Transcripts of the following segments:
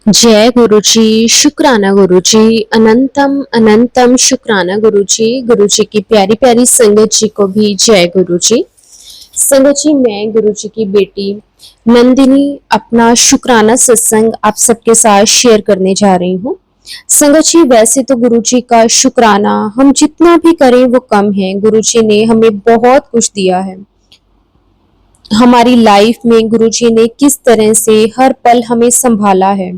जय गुरुजी, शुक्राना गुरुजी, अनंतम अनंतम शुक्राना गुरुजी। गुरुजी की प्यारी प्यारी संगत जी को भी जय गुरुजी। संगत जी, मैं गुरुजी की बेटी नंदिनी अपना शुक्राना सत्संग आप सबके साथ शेयर करने जा रही हूँ। संगत जी, वैसे तो गुरुजी का शुक्राना हम जितना भी करें वो कम है। गुरुजी ने हमें बहुत कुछ दिया है। हमारी लाइफ में गुरुजी ने किस तरह से हर पल हमें संभाला है,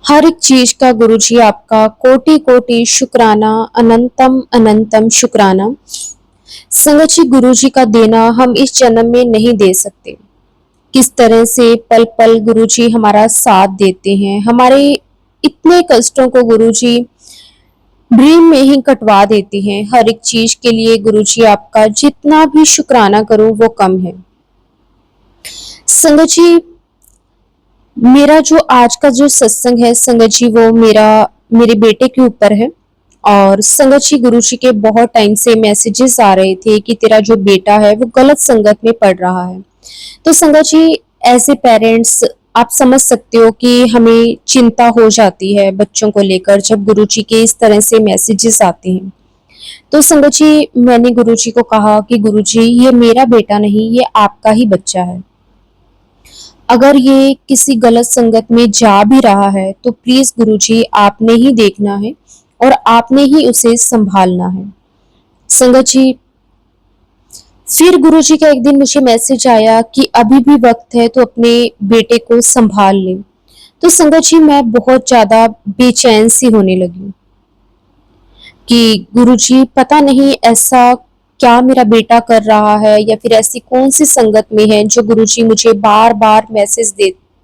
हर एक चीज का गुरुजी आपका कोटि कोटि शुक्राना, अनंतम अनंतम शुक्राना। संगत जी, गुरुजी का देना हम इस जन्म में नहीं दे सकते। किस तरह से पल पल गुरुजी हमारा साथ देते हैं, हमारे इतने कष्टों को गुरुजी ड्रीम में ही कटवा देते हैं। हर एक चीज के लिए गुरुजी आपका जितना भी शुक्राना करो वो कम है। संगत जी, मेरा जो आज का जो सत्संग है संगत जी, वो मेरे बेटे के ऊपर है। और संगत जी, गुरु जी के बहुत टाइम से मैसेजेस आ रहे थे कि तेरा जो बेटा है वो गलत संगत में पड़ रहा है। तो संगत जी, ऐसे पेरेंट्स आप समझ सकते हो कि हमें चिंता हो जाती है बच्चों को लेकर जब गुरु जी के इस तरह से मैसेजेस आते हैं। तो संगत जी, मैंने गुरु जी को कहा कि गुरु जी, ये मेरा बेटा नहीं, ये आपका ही बच्चा है। अगर ये किसी गलत संगत में जा भी रहा है तो प्लीज गुरुजी आपने ही देखना है और आपने ही उसे संभालना है। संगत जी, फिर गुरुजी का एक दिन मुझे मैसेज आया कि अभी भी वक्त है तो अपने बेटे को संभाल ले। तो संगत जी, मैं बहुत ज्यादा बेचैन सी होने लगी कि गुरुजी पता नहीं ऐसा क्या मेरा बेटा कर रहा है, या फिर ऐसी कौन सी संगत में है जो गुरुजी मुझे बार बार मैसेज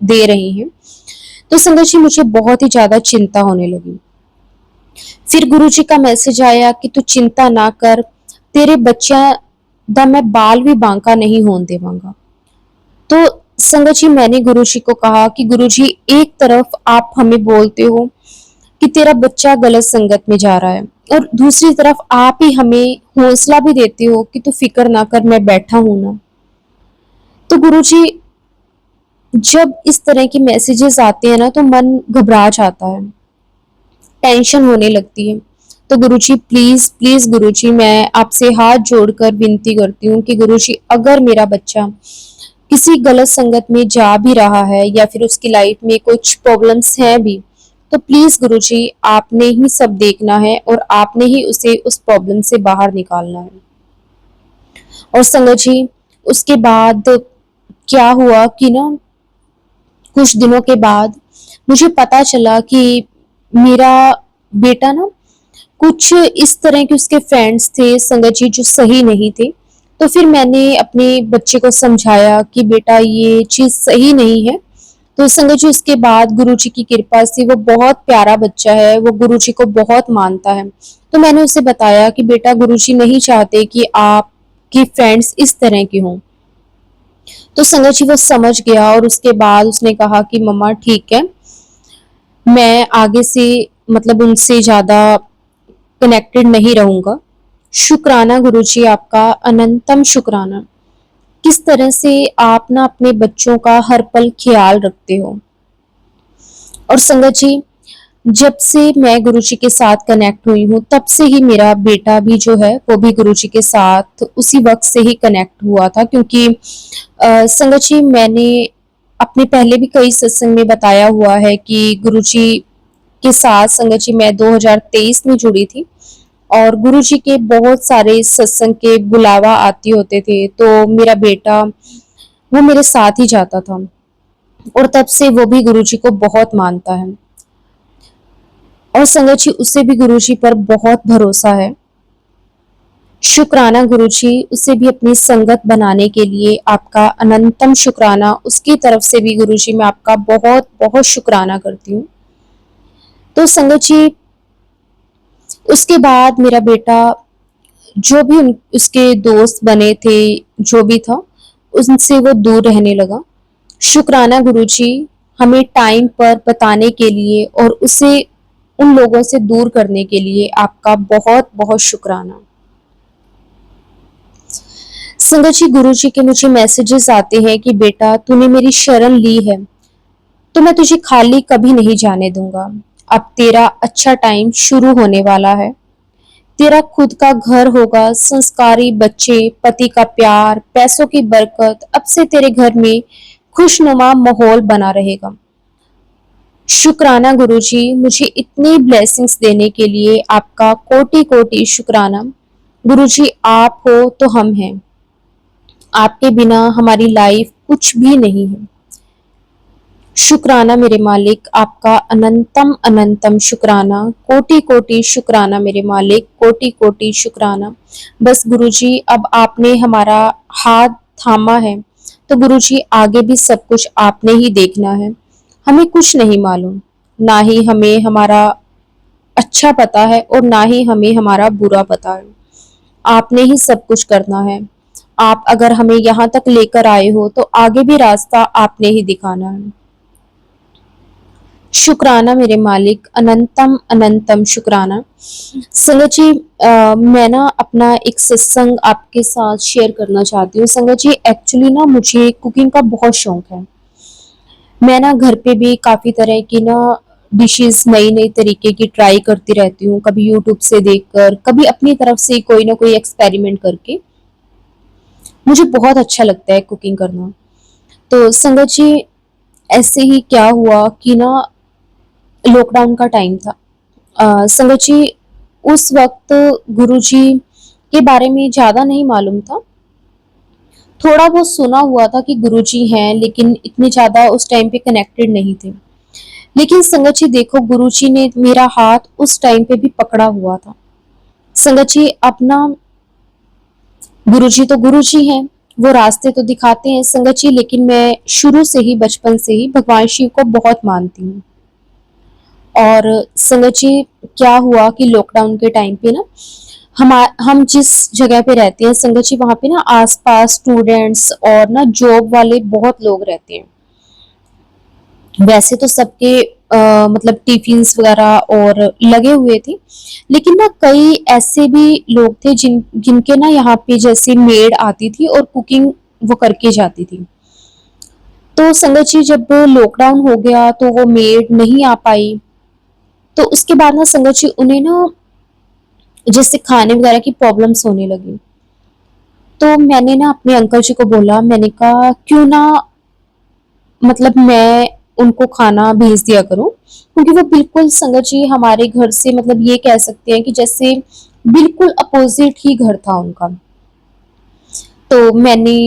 दे रही हैं। तो संगत जी, मुझे बहुत ही ज्यादा चिंता होने लगी। फिर गुरुजी का मैसेज आया कि तू चिंता ना कर, तेरे बच्चा दा मैं बाल भी बांका नहीं होने देवांगा। तो संगत जी, मैंने गुरुजी को कहा कि गुरुजी, एक तरफ आप हमें बोलते हो कि तेरा बच्चा गलत संगत में जा रहा है और दूसरी तरफ आप ही हमें हौसला भी देते हो कि तू फिक्र ना कर, मैं बैठा हूं ना। तो गुरुजी, जब इस तरह के मैसेजेस आते हैं ना तो मन घबरा जाता है, टेंशन होने लगती है। तो गुरुजी, प्लीज प्लीज गुरुजी, मैं आपसे हाथ जोड़कर विनती करती हूँ कि गुरुजी, अगर मेरा बच्चा किसी गलत संगत में जा भी रहा है या फिर उसकी लाइफ में कुछ प्रॉब्लम्स हैं भी, तो प्लीज गुरुजी आपने ही सब देखना है और आपने ही उसे उस प्रॉब्लम से बाहर निकालना है। और संगत जी, उसके बाद क्या हुआ कि ना, कुछ दिनों के बाद मुझे पता चला कि मेरा बेटा ना, कुछ इस तरह के उसके फ्रेंड्स थे संगत जी जो सही नहीं थे। तो फिर मैंने अपने बच्चे को समझाया कि बेटा, ये चीज सही नहीं है। तो संगत जी, उसके बाद गुरुजी की कृपा से वो बहुत प्यारा बच्चा है, वो गुरुजी को बहुत मानता है। तो मैंने उसे बताया कि बेटा, गुरुजी नहीं चाहते कि आपके फ्रेंड्स इस तरह के हों। तो संगत जी, वो समझ गया और उसके बाद उसने कहा कि मम्मा ठीक है, मैं आगे से मतलब उनसे ज्यादा कनेक्टेड नहीं रहूंगा। शुक्राना गुरुजी आपका, अनंतम शुक्राना। किस तरह से आप ना अपने बच्चों का हर पल ख्याल रखते हो। और संगत जी, जब से मैं गुरुजी के साथ कनेक्ट हुई हूँ तब से ही मेरा बेटा भी जो है वो भी गुरुजी के साथ उसी वक्त से ही कनेक्ट हुआ था। क्योंकि संगत जी, मैंने अपने पहले भी कई सत्संग में बताया हुआ है कि गुरुजी के साथ संगत जी मैं 2023 में जुड़ी थी और गुरुजी के बहुत सारे सत्संग के बुलावा आते होते थे तो मेरा बेटा वो मेरे साथ ही जाता था और तब से वो भी गुरुजी को बहुत मानता है। और संगत जी, उसे भी गुरुजी पर बहुत भरोसा है। शुक्राना गुरुजी, उसे भी अपनी संगत बनाने के लिए आपका अनंतम शुक्राना। उसकी तरफ से भी गुरुजी मैं आपका बहुत बहुत शुक्राना करती हूँ। तो संगत जी, उसके बाद मेरा बेटा, जो भी उसके दोस्त बने थे, जो भी था, उनसे वो दूर रहने लगा। शुक्राना गुरुजी, हमें टाइम पर बताने के लिए और उसे उन लोगों से दूर करने के लिए आपका बहुत बहुत शुक्राना। संगत जी, गुरुजी के मुझे मैसेजेस आते हैं कि बेटा, तूने मेरी शरण ली है तो मैं तुझे खाली कभी नहीं जाने दूंगा। अब तेरा अच्छा टाइम शुरू होने वाला है। तेरा खुद का घर होगा, संस्कारी बच्चे, पति का प्यार, पैसों की बरकत। अब से तेरे घर में खुशनुमा माहौल बना रहेगा। शुक्राना गुरुजी, मुझे इतनी ब्लेसिंग्स देने के लिए आपका कोटि कोटि शुक्राना। गुरुजी, आप हो तो हम हैं। आपके बिना हमारी लाइफ कुछ भी नहीं है। शुक्राना मेरे मालिक, आपका अनंतम अनंतम शुक्राना। कोटि कोटि शुक्राना मेरे मालिक, कोटि कोटि शुक्राना। बस गुरुजी, अब आपने हमारा हाथ थामा है, तो गुरुजी आगे भी सब कुछ आपने ही देखना है। हमें कुछ नहीं मालूम, ना ही हमें हमारा अच्छा पता है और ना ही हमें हमारा बुरा पता है। आपने ही सब कुछ करना है। आप अगर हमें यहाँ तक लेकर आए हो तो आगे भी रास्ता आपने ही दिखाना है। शुक्राना मेरे मालिक, अनंतम अनंतम शुक्राना। संगत जी, मैं ना अपना एक सत्संग आपके साथ शेयर करना चाहती हूँ। संगत जी, एक्चुअली ना मुझे कुकिंग का बहुत शौक है। मैं ना घर पे भी काफी तरह की ना डिशेस नई नई तरीके की ट्राई करती रहती हूँ, कभी यूट्यूब से देखकर, कभी अपनी तरफ से कोई ना कोई एक्सपेरिमेंट करके। मुझे बहुत अच्छा लगता है कुकिंग करना। तो संगत जी, ऐसे ही क्या हुआ कि ना लॉकडाउन का टाइम था। संगत जी, उस वक्त गुरुजी के बारे में ज्यादा नहीं मालूम था। थोड़ा बहुत सुना हुआ था कि गुरुजी हैं, लेकिन इतने ज्यादा उस टाइम पे कनेक्टेड नहीं थे। लेकिन संगत जी देखो, गुरुजी ने मेरा हाथ उस टाइम पे भी पकड़ा हुआ था। संगत जी, अपना गुरुजी तो गुरुजी हैं, वो रास्ते तो दिखाते हैं संगत जी, लेकिन मैं शुरू से ही, बचपन से ही भगवान शिव को बहुत मानती हूँ। और संगत जी, क्या हुआ कि लॉकडाउन के टाइम पे ना हम जिस जगह पे रहते हैं संगत जी, वहां पे ना आसपास स्टूडेंट्स और ना जॉब वाले बहुत लोग रहते हैं। वैसे तो सबके मतलब टिफिन्स वगैरह और लगे हुए थे, लेकिन ना कई ऐसे भी लोग थे जिनके ना यहाँ पे जैसे मेड आती थी और कुकिंग वो करके जाती थी। तो संगत जी, जब लॉकडाउन हो गया तो वो मेड नहीं आ पाई। तो उसके बाद ना संगत जी, उन्हें ना जैसे खाने वगैरह की प्रॉब्लम्स होने लगी। तो मैंने ना अपने अंकल जी को बोला, मैंने कहा क्यों ना मतलब मैं उनको खाना भेज दिया करूं, क्योंकि वो बिल्कुल संगत जी हमारे घर से मतलब ये कह सकते हैं कि जैसे बिल्कुल अपोजिट ही घर था उनका। तो मैंने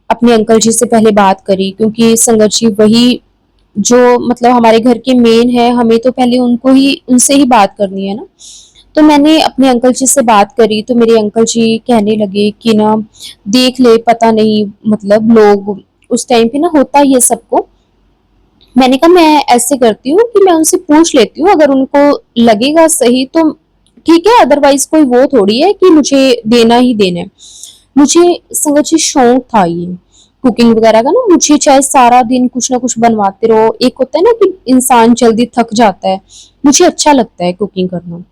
अपने अंकल जी से पहले बात करी, क्योंकि संगत जी वही जो मतलब हमारे घर के मेन है, हमें तो पहले उनको ही उनसे ही बात करनी है ना। तो मैंने अपने अंकल जी से बात करी, तो मेरे अंकल जी कहने लगे कि ना देख ले, पता नहीं मतलब लोग उस टाइम पे ना होता ही है सबको। मैंने कहा मैं ऐसे करती हूँ कि मैं उनसे पूछ लेती हूँ, अगर उनको लगेगा सही तो ठीक है, अदरवाइज कोई वो थोड़ी है कि मुझे देना ही देना है। मुझे संगत जी शौक था ये कुकिंग वगैरह का ना, मुझे चाहे सारा दिन कुछ ना कुछ बनवाते रहो। एक होता है ना कि इंसान जल्दी थक जाता है, मुझे अच्छा लगता है कुकिंग करना।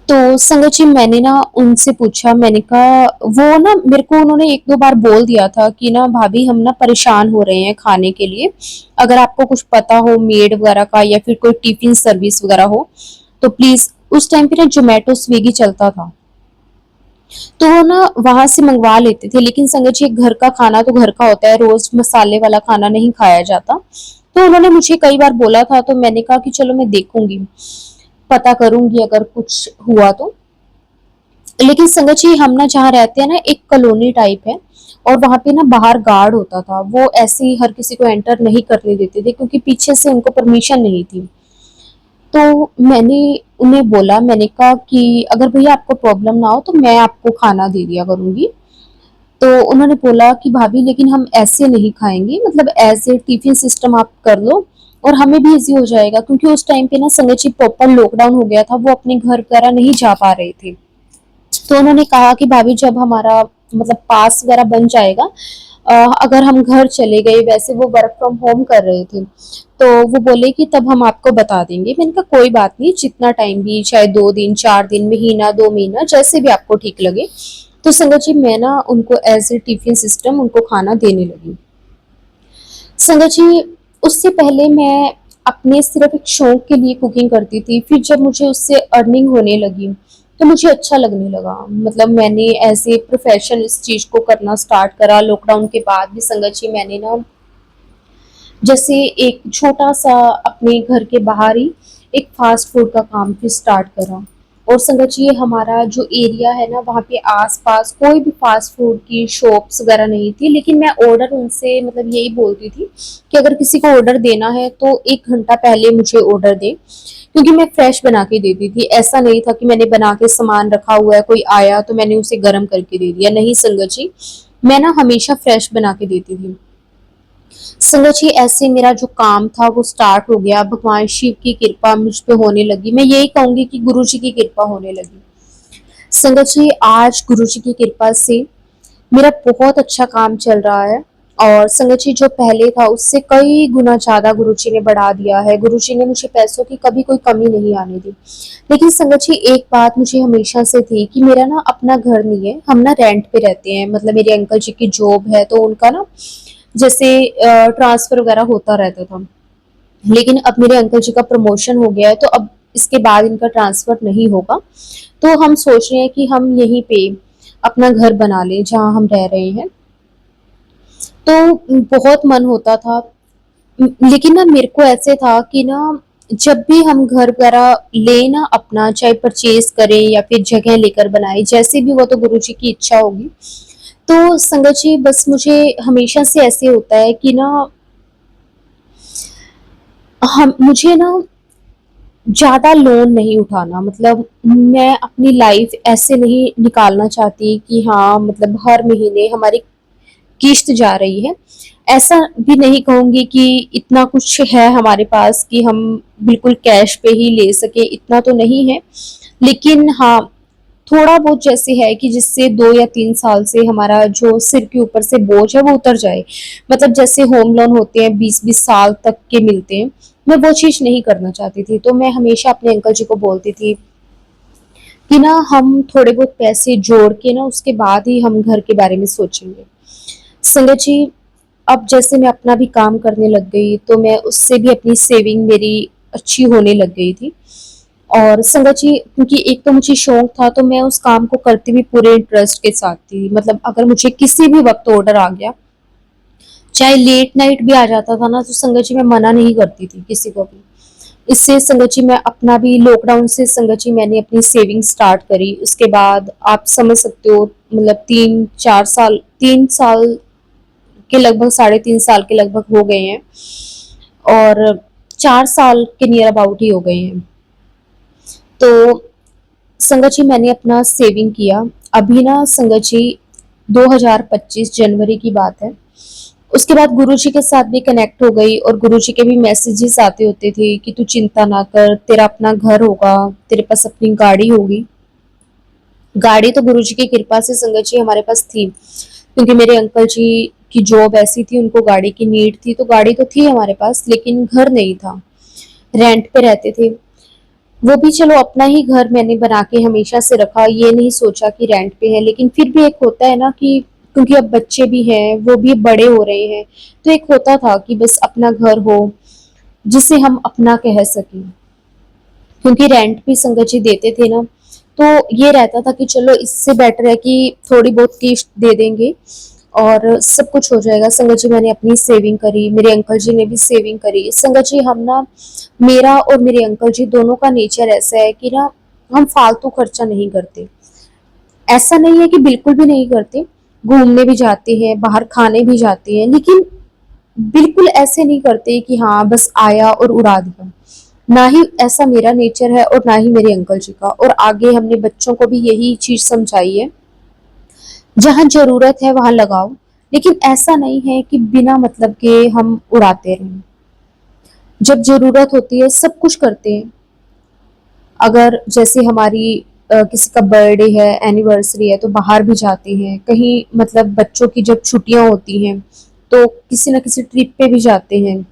तो संगत जी, मैंने ना उनसे पूछा, मैंने कहा वो ना मेरे को उन्होंने एक दो बार बोल दिया था कि ना भाभी हम ना परेशान हो रहे हैं खाने के लिए, अगर आपको कुछ पता हो मेड वगैरह का या फिर कोई टिफिन सर्विस वगैरह हो तो प्लीज। उस टाइम पे ना जोमेटो स्विगी चलता था, तो वो ना वहां से मंगवा लेते थे। लेकिन संगत जी, घर का खाना तो घर का होता है, रोज मसाले वाला खाना नहीं खाया जाता। तो उन्होंने मुझे कई बार बोला था, तो मैंने कहा कि चलो मैं देखूंगी, पता करूंगी अगर कुछ हुआ तो। लेकिन संगत जी, हम ना जहाँ रहते हैं ना एक कॉलोनी टाइप है, और वहां पे ना बाहर गार्ड होता था, वो ऐसे ही हर किसी को एंटर नहीं करने देते थे, क्योंकि पीछे से उनको परमिशन नहीं थी। तो मैंने उन्हें बोला, मैंने कहा कि अगर भैया आपको प्रॉब्लम ना हो तो मैं आपको खाना दे दिया करूंगी। तो उन्होंने बोला कि भाभी लेकिन हम ऐसे नहीं खाएंगे, मतलब ऐसे टिफिन सिस्टम आप कर लो और हमें भी इजी हो जाएगा, क्योंकि उस टाइम पे ना संगत जी प्रॉपर लॉकडाउन हो गया था, वो अपने घर वगैरह नहीं जा पा रहे थे। तो उन्होंने कहा कि भाभी जब हमारा मतलब पास वगैरह बन जाएगा, अगर हम घर चले गए, वैसे वो वर्क फ्रॉम होम कर रहे थे, तो वो बोले कि तब हम आपको बता देंगे। मैंने कहा कोई बात नहीं, जितना टाइम भी, चाहे 2 दिन 4 दिन, महीना 2 महीना, जैसे भी आपको ठीक लगे। तो संगत जी, मैं ना उनको एज ए टिफिन सिस्टम उनको खाना देने लगी। संगत जी, उससे पहले मैं अपने सिर्फ एक शौक के लिए कुकिंग करती थी। फिर जब मुझे उससे अर्निंग होने लगी, तो मुझे अच्छा लगने लगा। मतलब मैंने एज़ ए प्रोफ़ेशन इस चीज़ को करना स्टार्ट करा। लॉकडाउन के बाद भी संगत जी मैंने ना जैसे एक छोटा-सा अपने घर के बाहर ही एक फ़ास्ट फ़ूड का काम फिर स्टार्ट करा। और संगत जी ये हमारा जो एरिया है ना, वहाँ पे आस-पास कोई भी फ़ास्ट फ़ूड की शॉप्स वगैरह नहीं थी, लेकिन मैं ऑर्डर उनसे मतलब यही बोलती थी कि अगर किसी को ऑर्डर देना है तो 1 घंटा पहले मुझे ऑर्डर दें, क्योंकि मैं फ्रेश बना के देती थी। ऐसा नहीं था कि मैंने बना के सामान रखा हुआ है, कोई आया तो मैंने उसे गरम करके दे दिया। नहीं संगत जी, मैं ना हमेशा फ्रेश बना के देती थी। संगत जी ऐसे मेरा जो काम था वो स्टार्ट हो गया। भगवान शिव की कृपा मुझ पे होने लगी। मैं यही कहूँगी कि गुरु जी की कृपा होने लगी। संगत जी आज गुरु जी की कृपा से मेरा बहुत अच्छा काम चल रहा है। और संगत जी जो पहले था उससे कई गुना ज़्यादा गुरु जी ने बढ़ा दिया है। गुरु जी ने मुझे पैसों की कभी कोई कमी नहीं आने दी। लेकिन संगत जी एक बात मुझे हमेशा से थी कि मेरा ना अपना घर नहीं है, हम ना रेंट पे रहते हैं। मतलब मेरे अंकल जी की जॉब है तो उनका ना जैसे ट्रांसफ़र वगैरह होता रहता था। लेकिन अब मेरे अंकल जी का प्रमोशन हो गया है तो अब इसके बाद इनका ट्रांसफ़र नहीं होगा। तो हम सोच रहे हैं कि हम यहीं पे अपना घर बना लें जहाँ हम रह रहे हैं। तो बहुत मन होता था। लेकिन ना मेरे को ऐसे था कि ना जब भी हम घर वगैरह लें ना अपना, चाहे परचेज़ करें या फिर जगह लेकर बनाएँ, जैसे भी वो तो गुरु जी की इच्छा होगी। तो संगत जी बस मुझे हमेशा से ऐसे होता है कि ना हम मुझे ना ज़्यादा लोन नहीं उठाना। मतलब मैं अपनी लाइफ़ ऐसे नहीं निकालना चाहती कि हाँ, मतलब हर महीने हमारी किश्त जा रही है। ऐसा भी नहीं कहूँगी कि इतना कुछ है हमारे पास कि हम बिल्कुल कैश पे ही ले सकें, इतना तो नहीं है। लेकिन हाँ, थोड़ा बहुत जैसे है कि जिससे 2 या 3 साल से हमारा जो सिर के ऊपर से बोझ है वो उतर जाए। मतलब जैसे होम लोन होते हैं 20-20 साल तक के मिलते हैं, मैं वो चीज़ नहीं करना चाहती थी। तो मैं हमेशा अपने अंकल जी को बोलती थी कि ना हम थोड़े बहुत पैसे जोड़ के ना उसके बाद ही हम घर के बारे में सोचेंगे। संगत जी अब जैसे मैं अपना भी काम करने लग गई तो मैं उससे भी अपनी सेविंग मेरी अच्छी होने लग गई थी। और संगत जी क्योंकि एक तो मुझे शौक था तो मैं उस काम को करती भी पूरे इंटरेस्ट के साथ थी। मतलब अगर मुझे किसी भी वक्त ऑर्डर आ गया, चाहे लेट नाइट भी आ जाता था ना, तो संगत जी मैं मना नहीं करती थी किसी को भी। इससे संगत जी मैं अपना भी लॉकडाउन से संगत जी मैंने अपनी सेविंग स्टार्ट करी। उसके बाद आप समझ सकते हो मतलब 3 साल के लगभग, 3.5 साल के लगभग हो गए हैं। और 4 साल के नियर अबाउट ही हो गए हैं। तो संगत जी मैंने अपना सेविंग किया। अभी ना संगत जी 2025 जनवरी की बात है। उसके बाद गुरुजी के साथ भी कनेक्ट हो गई और गुरुजी के भी मैसेजेस आते होते थे कि तू चिंता ना कर, तेरा अपना घर होगा, तेरे पास अपनी गाड़ी होगी। गाड़ी तो गुरुजी की कृपा से संगत जी हमारे पास थी, क्योंकि मेरे अंकल जी की जॉब ऐसी थी, उनको गाड़ी की नीड थी, तो गाड़ी तो थी हमारे पास, लेकिन घर नहीं था, रेंट पे रहते थे। वो भी चलो अपना ही घर मैंने बना के हमेशा से रखा, ये नहीं सोचा कि रेंट पे है। लेकिन फिर भी एक होता है ना कि क्योंकि अब बच्चे भी हैं, वो भी बड़े हो रहे हैं, तो एक होता था कि बस अपना घर हो जिसे हम अपना कह सकें। क्योंकि रेंट भी संगत जी देते थे ना, तो ये रहता था कि चलो इससे बेटर है कि थोड़ी बहुत किश्त दे देंगे और सब कुछ हो जाएगा। संगत जी मैंने अपनी सेविंग करी, मेरे अंकल जी ने भी सेविंग करी। संगत जी हम ना, मेरा और मेरे अंकल जी दोनों का नेचर ऐसा है कि ना हम फालतू खर्चा नहीं करते। ऐसा नहीं है कि बिल्कुल भी नहीं करते, घूमने भी जाते हैं, बाहर खाने भी जाते हैं, लेकिन बिल्कुल ऐसे नहीं करते कि हाँ बस आया और उड़ा दिया। ना ही ऐसा मेरा नेचर है और ना ही मेरे अंकल जी का। और आगे हमने बच्चों को भी यही चीज समझाई है, जहाँ जरूरत है वहां लगाओ, लेकिन ऐसा नहीं है कि बिना मतलब के हम उड़ाते रहें। जब जरूरत होती है सब कुछ करते हैं। अगर जैसे हमारी किसी का बर्थडे है, एनिवर्सरी है, तो बाहर भी जाते हैं कहीं। मतलब बच्चों की जब छुट्टियां होती हैं तो किसी न किसी ट्रिप पे भी जाते हैं।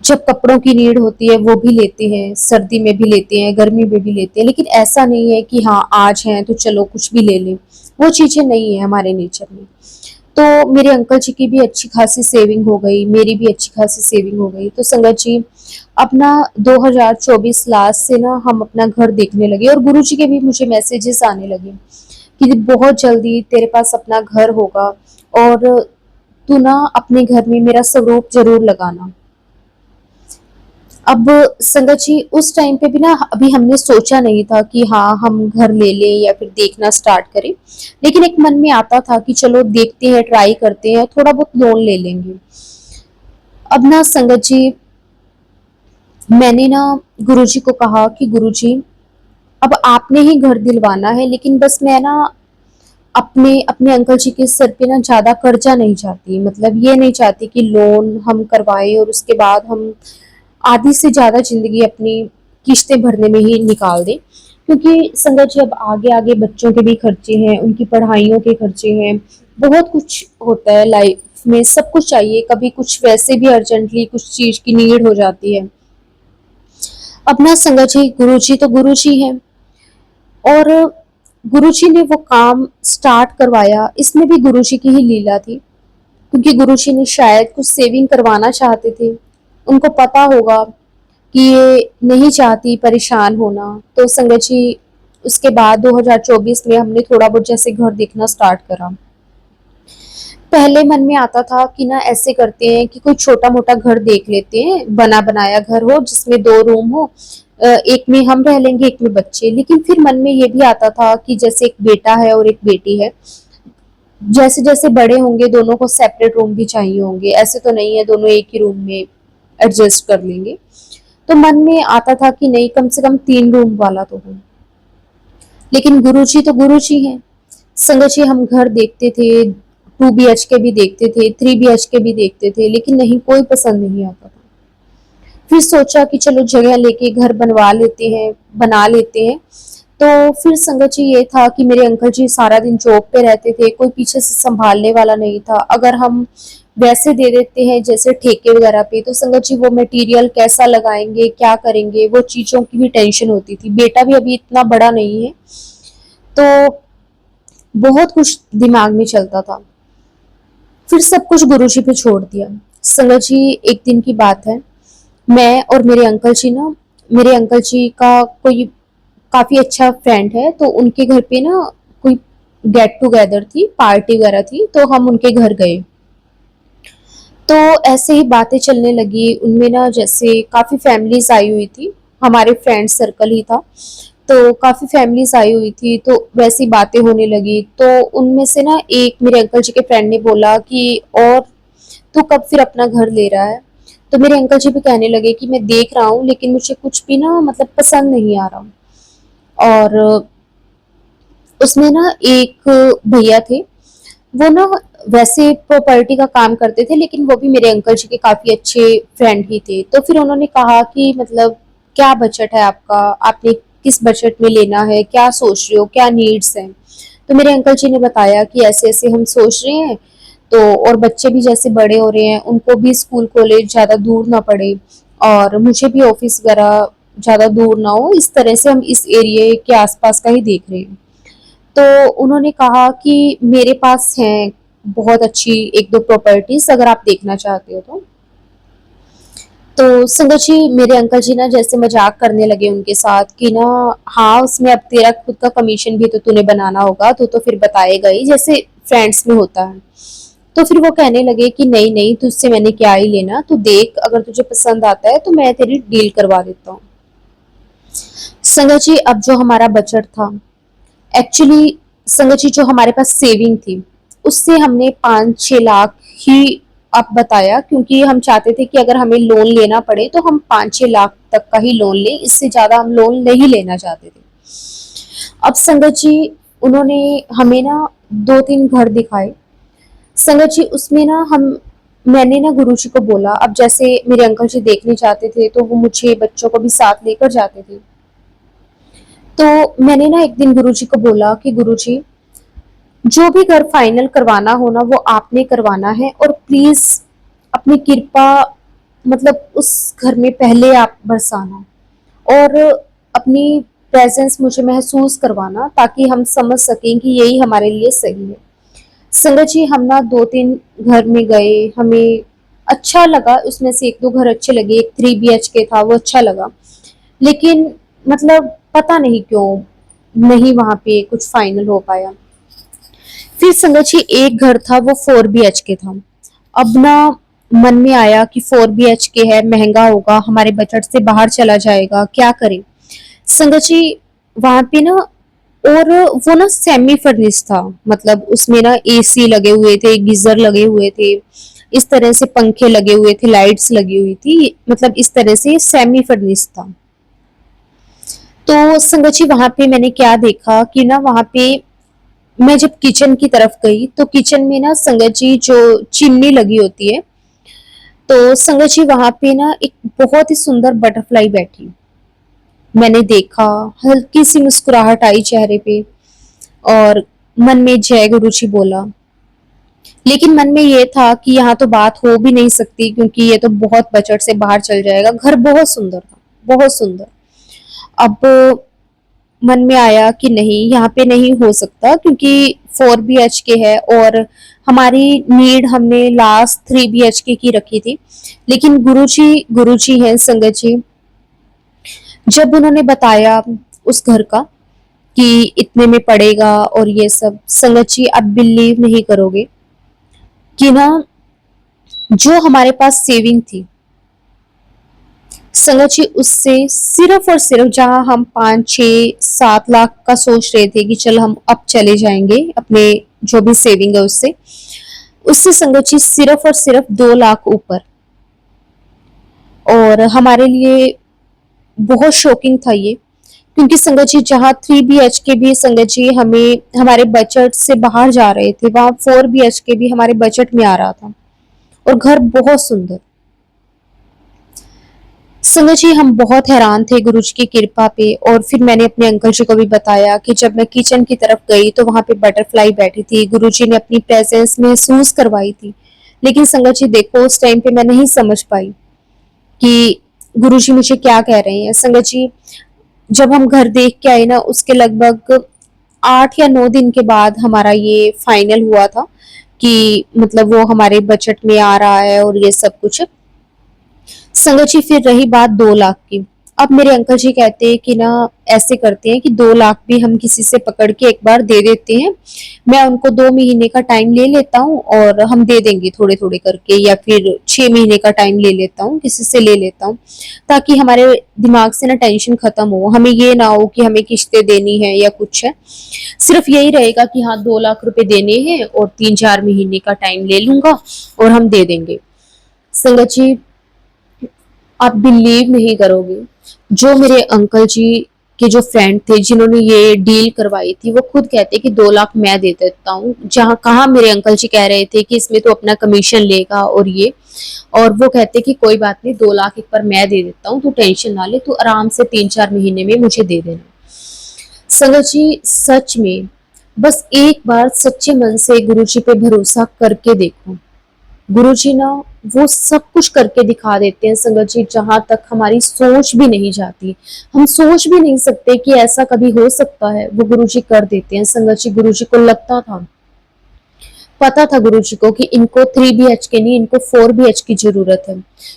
जब कपड़ों की नीड होती है वो भी लेते हैं, सर्दी में भी लेते हैं, गर्मी में भी लेते हैं। लेकिन ऐसा नहीं है कि हाँ आज है तो चलो कुछ भी ले लें, वो चीजें नहीं है हमारे नेचर में। तो मेरे अंकल जी की भी अच्छी खासी सेविंग हो गई, मेरी भी अच्छी खासी सेविंग हो गई। तो संगत जी, अपना 2024 लास्ट से ना हम अपना घर देखने लगे और गुरुजी के भी मुझे मैसेजेस आने लगे कि बहुत जल्दी तेरे पास अपना घर होगा और तू ना अपने घर में मेरा स्वरूप जरूर लगाना। अब संगत जी, उस टाइम पे भी ना अभी हमने सोचा नहीं था कि हाँ हम घर ले लें या फिर देखना स्टार्ट करें, लेकिन एक मन में आता था कि चलो देखते हैं, ट्राई करते हैं, थोड़ा बहुत लोन ले लेंगे। अब ना संगत जी, मैंने ना गुरुजी को कहा कि गुरुजी, अब आपने ही घर दिलवाना है, लेकिन बस मैं ना अपने अपने अंकल जी के सर पे ना ज्यादा कर्जा नहीं चाहती, मतलब ये नहीं चाहती कि लोन हम करवाए और उसके बाद हम आधी से ज्यादा जिंदगी अपनी किस्तें भरने में ही निकाल दें। क्योंकि संगत जी, अब आगे आगे बच्चों के भी खर्चे हैं, उनकी पढ़ाइयों के खर्चे हैं, बहुत कुछ होता है लाइफ में, सब कुछ चाहिए, कभी कुछ वैसे भी अर्जेंटली कुछ चीज की नीड हो जाती है। अपना संगत जी, गुरुजी तो गुरुजी है, और गुरुजी ने वो काम स्टार्ट करवाया, इसमें भी गुरुजी की ही लीला थी, क्योंकि गुरुजी ने शायद कुछ सेविंग करवाना चाहते थे, उनको पता होगा कि ये नहीं चाहती परेशान होना। तो संगत जी, उसके बाद 2024 में हमने थोड़ा बहुत जैसे घर देखना स्टार्ट करा। पहले मन में आता था कि ना ऐसे करते हैं कि कोई छोटा मोटा घर देख लेते हैं, बना बनाया घर हो जिसमें 2 रूम हो, एक में हम रह लेंगे, एक में बच्चे। लेकिन फिर मन में ये भी आता था कि जैसे एक बेटा है और एक बेटी है, जैसे जैसे बड़े होंगे दोनों को सेपरेट रूम भी चाहिए होंगे, ऐसे तो नहीं है दोनों एक ही रूम में एडजस्ट कर लेंगे। तो मन में आता था कि नहीं, कम से कम 3 रूम वाला तो हो। लेकिन गुरुजी तो गुरुजी हैं। संगत जी, हम घर देखते थे, 2 BHK भी देखते थे, 3 BHK भी देखते थे, लेकिन नहीं, कोई पसंद नहीं आता था। फिर सोचा कि चलो जगह लेके घर बनवा लेते हैं, बना लेते हैं। तो फिर संगत जी, ये था कि मेरे अंकल जी सारा दिन जॉब पे रहते थे, कोई पीछे से संभालने वाला नहीं था। अगर हम वैसे दे देते हैं जैसे ठेके वगैरह पे, तो संगत जी वो मटेरियल कैसा लगाएंगे, क्या करेंगे, वो चीजों की भी टेंशन होती थी। बेटा भी अभी इतना बड़ा नहीं है, तो बहुत कुछ दिमाग में चलता था। फिर सब कुछ गुरुजी पे छोड़ दिया। संगत जी, एक दिन की बात है, मैं और मेरे अंकल जी ना, मेरे अंकल जी का कोई काफी अच्छा फ्रेंड है, तो उनके घर पे ना कोई गेट टुगेदर थी, पार्टी वगैरह थी, तो हम उनके घर गए। तो ऐसे ही बातें चलने लगी उनमें ना, जैसे काफी फैमिलीज आई हुई थी, हमारे फ्रेंड सर्कल ही था, तो काफी फैमिलीज आई हुई थी, तो वैसी बातें होने लगी। तो उनमें से ना एक मेरे अंकल जी के फ्रेंड ने बोला कि और तू कब फिर अपना घर ले रहा है। तो मेरे अंकल जी भी कहने लगे कि मैं देख रहा हूँ, लेकिन मुझे कुछ भी ना मतलब पसंद नहीं आ रहा। और उसमें ना एक भैया थे, वो ना वैसे प्रॉपर्टी का काम करते थे, लेकिन वो भी मेरे अंकल जी के काफी अच्छे फ्रेंड ही थे। तो फिर उन्होंने कहा कि मतलब क्या बजट है आपका, आपने किस बजट में लेना है, क्या सोच रहे हो, क्या नीड्स हैं। तो मेरे अंकल जी ने बताया कि ऐसे ऐसे हम सोच रहे हैं, तो और बच्चे भी जैसे बड़े हो रहे हैं, उनको भी स्कूल कॉलेज ज्यादा दूर ना पड़े, और मुझे भी ऑफिस वगैरह ज्यादा दूर ना हो, इस तरह से हम इस एरिया के आसपास का ही देख रहे हैं। तो उन्होंने कहा कि मेरे पास हैं बहुत अच्छी 1-2 प्रॉपर्टीज, अगर आप देखना चाहते हो तो। तो संगत जी, मेरे अंकल जी ना जैसे मजाक करने लगे उनके साथ कि ना, हाँ उसमें अब तेरा खुद का कमीशन भी तो तूने बनाना होगा, तो फिर बताएगा ही, जैसे फ्रेंड्स में होता है। तो फिर वो कहने लगे कि नहीं नहीं, तुझसे मैंने क्या ही लेना, तू देख, अगर तुझे पसंद आता है तो मैं तेरी डील करवा देता हूँ। संगत जी, अब जो हमारा बजट था, एक्चुअली संगत जी जो हमारे पास सेविंग थी, उससे हमने 5-6 लाख ही अब बताया, क्योंकि हम चाहते थे कि अगर हमें लोन लेना पड़े तो हम 5-6 लाख तक का ही लोन लें, इससे ज्यादा हम लोन नहीं लेना चाहते थे। अब संगत जी, उन्होंने हमें ना 2-3 घर दिखाए। संगत जी, उसमें ना हम, मैंने ना गुरुजी को बोला, अब जैसे मेरे अंकल जी देखने जाते थे तो वो मुझे बच्चों को भी साथ लेकर जाते थे। तो मैंने ना एक दिन गुरुजी को बोला कि गुरुजी, जो भी घर फाइनल करवाना हो ना, वो आपने करवाना है, और प्लीज अपनी कृपा मतलब उस घर में पहले आप बरसाना, और अपनी प्रेजेंस मुझे महसूस करवाना, ताकि हम समझ सकें कि यही हमारे लिए सही है। संगत जी हम ना 2-3 घर में गए, हमें अच्छा लगा, उसमें से 1-2 घर अच्छे लगे, एक 3 बीएचके था वो अच्छा लगा। लेकिन मतलब पता नहीं क्यों नहीं वहाँ पे कुछ फाइनल हो पाया। फिर संगत जी एक घर था वो 4 बीएचके था। अब ना मन में आया कि 4 बीएचके है, महंगा होगा, हमारे बजट से बाहर चला जाएगा, क्या करें? संगत जी वहाँ पे ना, और वो ना सेमी फर्निश था, मतलब उसमें ना एसी लगे हुए थे, गीजर लगे हुए थे, इस तरह से पंखे लगे हुए थे, लाइट्स लगी हुई थी, मतलब इस तरह से सेमी फर्निश था। तो संगत जी वहां पे मैंने क्या देखा कि ना वहां पे मैं जब किचन की तरफ गई तो किचन में ना संगत जी जो चिमनी लगी होती है, तो संगत जी वहां पे ना एक बहुत ही सुंदर बटरफ्लाई बैठी। मैंने देखा, हल्की सी मुस्कुराहट आई चेहरे पे, और मन में जय गुरु जी बोला। लेकिन मन में ये था कि यहाँ तो बात हो भी नहीं सकती क्योंकि ये तो बहुत बजट से बाहर चल जाएगा। घर बहुत सुंदर था, बहुत सुंदर। अब मन में आया कि नहीं, यहाँ पे नहीं हो सकता क्योंकि 4 बीएचके है और हमारी नीड हमने लास्ट 3 बीएचके की रखी थी। लेकिन गुरुजी हैं संगत जी, जब उन्होंने बताया उस घर का कि इतने में पड़ेगा और ये सब, संगत जी आप बिलीव नहीं करोगे कि ना जो हमारे पास सेविंग थी संगत जी, उससे सिर्फ और सिर्फ जहां हम 5-6-7 लाख का सोच रहे थे कि चल हम अब चले जाएंगे अपने जो भी सेविंग है उससे, उससे संगत जी सिर्फ और सिर्फ 2 लाख ऊपर। और हमारे लिए बहुत शॉकिंग था ये, क्योंकि संगत जी जहाँ 3 BHK भी संगत जी हमें हमारे बजट से बाहर जा रहे थे, वहां 4 BHK भी हमारे बजट में आ रहा था, और घर बहुत सुंदर। संगत जी हम बहुत हैरान थे गुरुजी की कृपा पे, और फिर मैंने अपने अंकल जी को भी बताया कि जब मैं किचन की तरफ गई तो वहां पे बटरफ्लाई बैठी थी, गुरुजी ने अपनी प्रेजेंस महसूस करवाई थी। लेकिन संगत जी देखो उस टाइम पे मैं नहीं समझ पाई कि गुरुजी मुझे क्या कह रहे हैं। संगत जी जब हम घर देख के आए ना, उसके लगभग 8 या 9 दिन के बाद हमारा ये फाइनल हुआ था कि मतलब वो हमारे बजट में आ रहा है और ये सब कुछ। संगत जी फिर रही बात 2 लाख की। अब मेरे अंकल जी कहते हैं कि ना ऐसे करते हैं कि 2 लाख भी हम किसी से पकड़ के एक बार दे देते हैं, मैं उनको 2 महीने का टाइम ले लेता हूँ और हम दे देंगे थोड़े थोड़े करके, या फिर 6 महीने का टाइम ले लेता हूँ, किसी से ले लेता हूँ, ताकि हमारे दिमाग से ना टेंशन खत्म हो, हमें ये ना हो कि हमें किस्तें देनी है या कुछ है। सिर्फ यही रहेगा कि हाँ 2 लाख रुपए देने हैं और 3-4 महीने का टाइम ले लूंगा और हम दे देंगे। संगत जी आप बिलीव नहीं करोगे, जो मेरे अंकल जी के जो फ्रेंड थे जिन्होंने ये डील करवाई थी, वो खुद कहते कि 2 लाख मैं दे देता हूँ, जहाँ कहाँ मेरे अंकल जी कह रहे थे कि इसमें तो अपना कमीशन लेगा और ये, और वो कहते कि कोई बात नहीं 2 लाख एक बार मैं दे देता हूँ, तू टेंशन ना ले, तू आराम से 3-4 महीने में मुझे दे देना। संगत जी सच में बस एक बार सच्चे मन से गुरु जी पे भरोसा करके देखो, गुरुजी ना वो सब कुछ करके दिखा देते हैं संगत जी, जहां तक हमारी सोच भी नहीं जाती। हम सोच भी नहीं सकते कि ऐसा कभी हो सकता है, वो गुरुजी कर देते हैं संगत जी। गुरुजी को लगता था, पता था गुरुजी को कि इनको 3 BHK नहीं, इनको 4 BH की जरूरत है,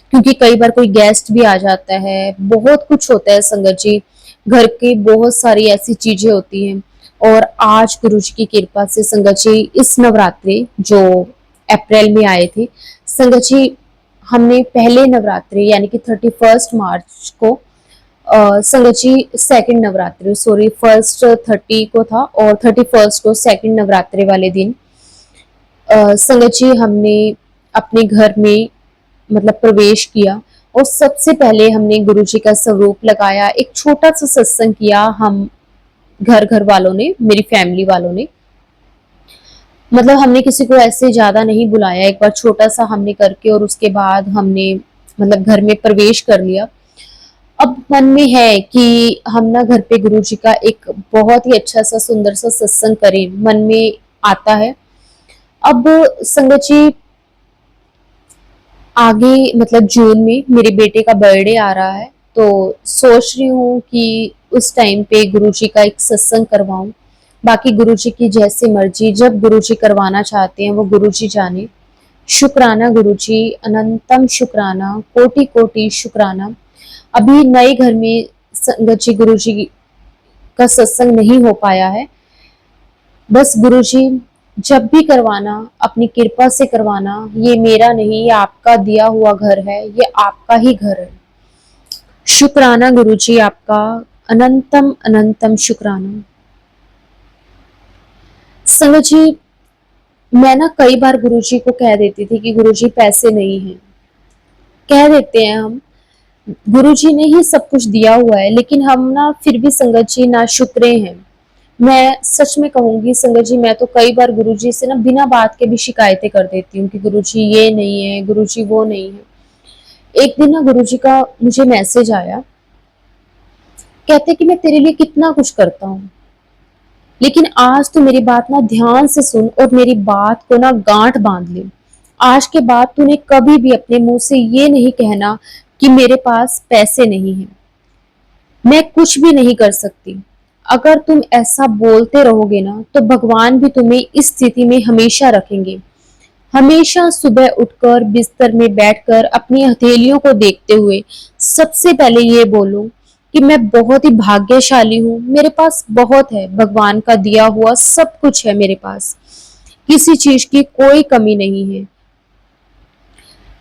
क्योंकि कई बार कोई गेस्ट भी आ जाता है, बहुत कुछ होता है संगत जी, घर की बहुत सारी ऐसी चीजें होती हैं। और आज गुरुजी की कृपा से संगत जी इस नवरात्रि जो अप्रैल में आए थे संगत जी, हमने पहले नवरात्रि यानी कि 31 मार्च को, संगत जी सेकंड नवरात्रि, सॉरी फर्स्ट 30 को था और 31 को सेकंड नवरात्रि वाले दिन संगत जी हमने अपने घर में मतलब प्रवेश किया, और सबसे पहले हमने गुरु जी का स्वरूप लगाया, एक छोटा सा सत्संग किया, हम घर घर वालों ने, मेरी फैमिली वालों ने, मतलब हमने किसी को ऐसे ज्यादा नहीं बुलाया, एक बार छोटा सा हमने करके और उसके बाद हमने मतलब घर में प्रवेश कर लिया। अब मन में है कि हम ना घर पे गुरु जी का एक बहुत ही अच्छा सा सुंदर सा सत्संग करें, मन में आता है। अब संगत जी आगे मतलब जून में मेरे बेटे का बर्थडे आ रहा है, तो सोच रही हूँ कि उस टाइम पे गुरु जी का एक सत्संग करवाऊं, बाकी गुरुजी की जैसी मर्जी, जब गुरुजी करवाना चाहते हैं वो गुरुजी जाने। शुक्राना गुरुजी, अनंतम शुक्राना, कोटि कोटि शुक्राना। अभी नए घर में संगत जी गुरुजी का सत्संग नहीं हो पाया है। बस गुरुजी जब भी करवाना अपनी कृपा से करवाना, ये मेरा नहीं, ये आपका दिया हुआ घर है, ये आपका ही घर है। शुक्राना गुरुजी आपका, अनंतम अनंतम शुक्राना। संगत जी, मैं ना कई बार गुरुजी को कह देती थी कि गुरुजी पैसे नहीं है, कह देते हैं हम, गुरुजी ने ही सब कुछ दिया हुआ है, लेकिन हम ना फिर भी संगत जी ना शुक्रे हैं। मैं सच में कहूंगी संगत जी, मैं तो कई बार गुरुजी से ना बिना बात के भी शिकायतें कर देती हूँ कि गुरुजी ये नहीं है, गुरुजी वो नहीं है। एक दिन ना गुरुजी का मुझे मैसेज आया, कहते कि मैं तेरे लिए कितना कुछ करता हूँ, लेकिन आज तो मेरी बात ना ध्यान से सुन और मेरी बात को ना गांठ बांध ले। आज के बाद तूने कभी भी अपने मुंह से ये नहीं कहना कि मेरे पास पैसे नहीं है, मैं कुछ भी नहीं कर सकती। अगर तुम ऐसा बोलते रहोगे ना तो भगवान भी तुम्हें इस स्थिति में हमेशा रखेंगे। हमेशा सुबह उठकर बिस्तर में बैठकर अपनी हथेलियों को देखते हुए सबसे पहले ये बोलो कि मैं बहुत ही भाग्यशाली हूँ, मेरे पास बहुत है, भगवान का दिया हुआ सब कुछ है मेरे पास, किसी चीज की कोई कमी नहीं है।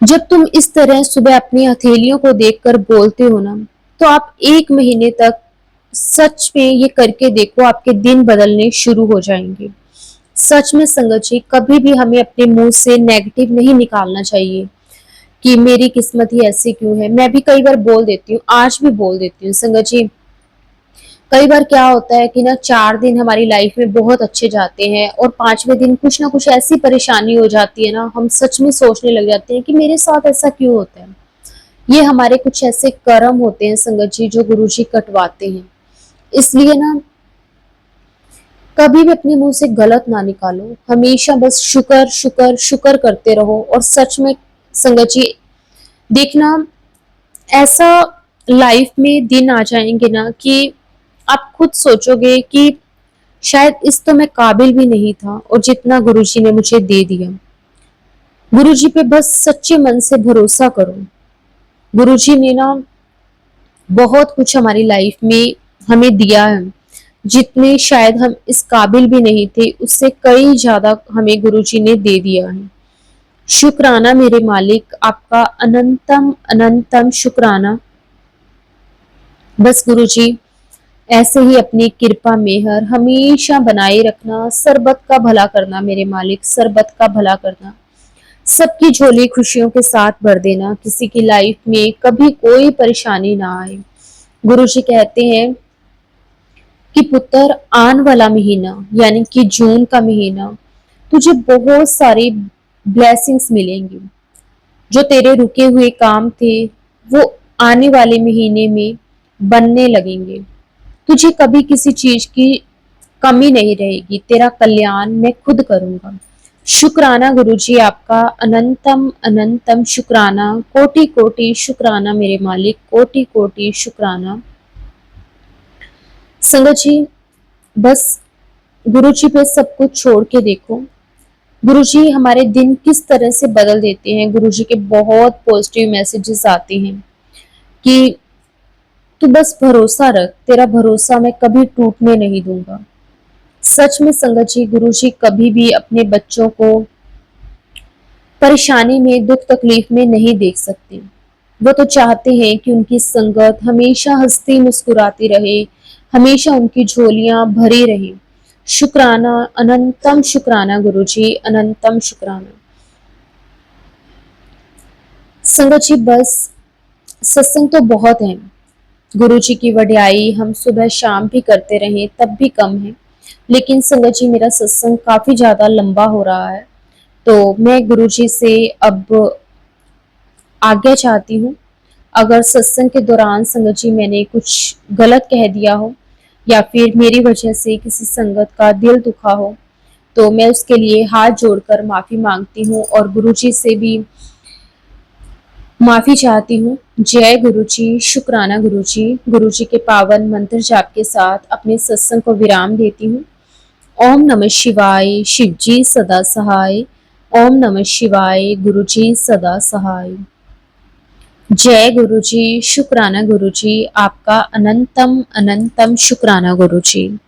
जब तुम इस तरह सुबह अपनी हथेलियों को देखकर बोलते हो ना, तो आप 1 महीने तक सच में ये करके देखो, आपके दिन बदलने शुरू हो जाएंगे। सच में संगत जी, कभी भी हमें अपने मुंह से नेगेटिव नहीं निकालना चाहिए कि मेरी किस्मत ही ऐसी क्यों है। मैं भी कई बार बोल देती हूँ, आज भी बोल देती हूँ संगत जी। कई बार क्या होता है कि ना 4 दिन हमारी लाइफ में बहुत अच्छे जाते हैं और 5वें दिन कुछ ना कुछ ऐसी परेशानी हो जाती है ना, हम सच में सोचने लग जाते हैं कि मेरे साथ ऐसा क्यों होता है। ये हमारे कुछ ऐसे कर्म होते हैं संगत जी जो गुरुजी कटवाते हैं। इसलिए ना कभी भी अपने मुंह से गलत ना निकालो, हमेशा बस शुक्र शुक्र शुक्र करते रहो। और सच में संगत जी देखना, ऐसा लाइफ में दिन आ जाएंगे ना कि आप खुद सोचोगे कि शायद इस तो मैं काबिल भी नहीं था, और जितना गुरुजी ने मुझे दे दिया। गुरुजी पे बस सच्चे मन से भरोसा करो। गुरुजी ने ना बहुत कुछ हमारी लाइफ में हमें दिया है, जितने शायद हम इस काबिल भी नहीं थे, उससे कई ज्यादा हमें गुरुजी ने दे दिया है। शुक्राना मेरे मालिक आपका, अनंतम अनंतम शुक्राना। बस गुरुजी ऐसे ही अपनी कृपा मेहर हमेशा बनाए रखना, सरबत का भला करना मेरे मालिक, सरबत का भला करना, सबकी झोली खुशियों के साथ भर देना, किसी की लाइफ में कभी कोई परेशानी ना आए। गुरुजी कहते हैं कि पुत्र, आन वाला महीना यानी कि जून का महीना तुझे बहुत सारी ब्लेसिंग्स मिलेंगी। जो तेरे रुके हुए काम थे वो आने वाले महीने में बनने लगेंगे। तुझे कभी किसी चीज की कमी नहीं रहेगी, तेरा कल्याण मैं खुद करूंगा। शुक्राना गुरुजी आपका, अनंतम अनंतम शुक्राना, कोटि कोटि शुक्राना मेरे मालिक, कोटि कोटि शुक्राना। संगत जी बस गुरुजी पे सब कुछ छोड़ के देखो। गुरुजी हमारे दिन किस तरह से बदल देते हैं। गुरुजी के बहुत पॉजिटिव मैसेजेस आते हैं कि तू बस भरोसा रख, तेरा भरोसा मैं कभी टूटने नहीं दूंगा। सच में संगत जी, गुरुजी कभी भी अपने बच्चों को परेशानी में, दुख तकलीफ में नहीं देख सकते। वो तो चाहते हैं कि उनकी संगत हमेशा हंसती मुस्कुराती रहे, हमेशा उनकी झोलियां भरी रहे। शुक्राना, अनंतम शुक्राना गुरुजी, अनंतम शुक्राना। संगत जी बस सत्संग तो बहुत है, गुरुजी की वड्याई हम सुबह शाम भी करते रहे तब भी कम है। लेकिन संगत जी मेरा सत्संग काफी ज्यादा लंबा हो रहा है, तो मैं गुरुजी से अब आज्ञा चाहती हूँ। अगर सत्संग के दौरान संगत जी मैंने कुछ गलत कह दिया हो या फिर मेरी वजह से किसी संगत का दिल दुखा हो, तो मैं उसके लिए हाथ जोड़कर माफी मांगती हूँ और गुरुजी से भी माफी चाहती हूँ। जय गुरुजी, शुक्राना गुरुजी। गुरुजी के पावन मंत्र जाप के साथ अपने सत्संग को विराम देती हूँ। ओम नमः शिवाय, शिव जी सदा सहाय। ओम नमः शिवाय, गुरु जी सदा सहाय। जय गुरु जी, शुक्राना गुरु जी, आपका अनंतम अनंतम शुक्राना गुरु जी।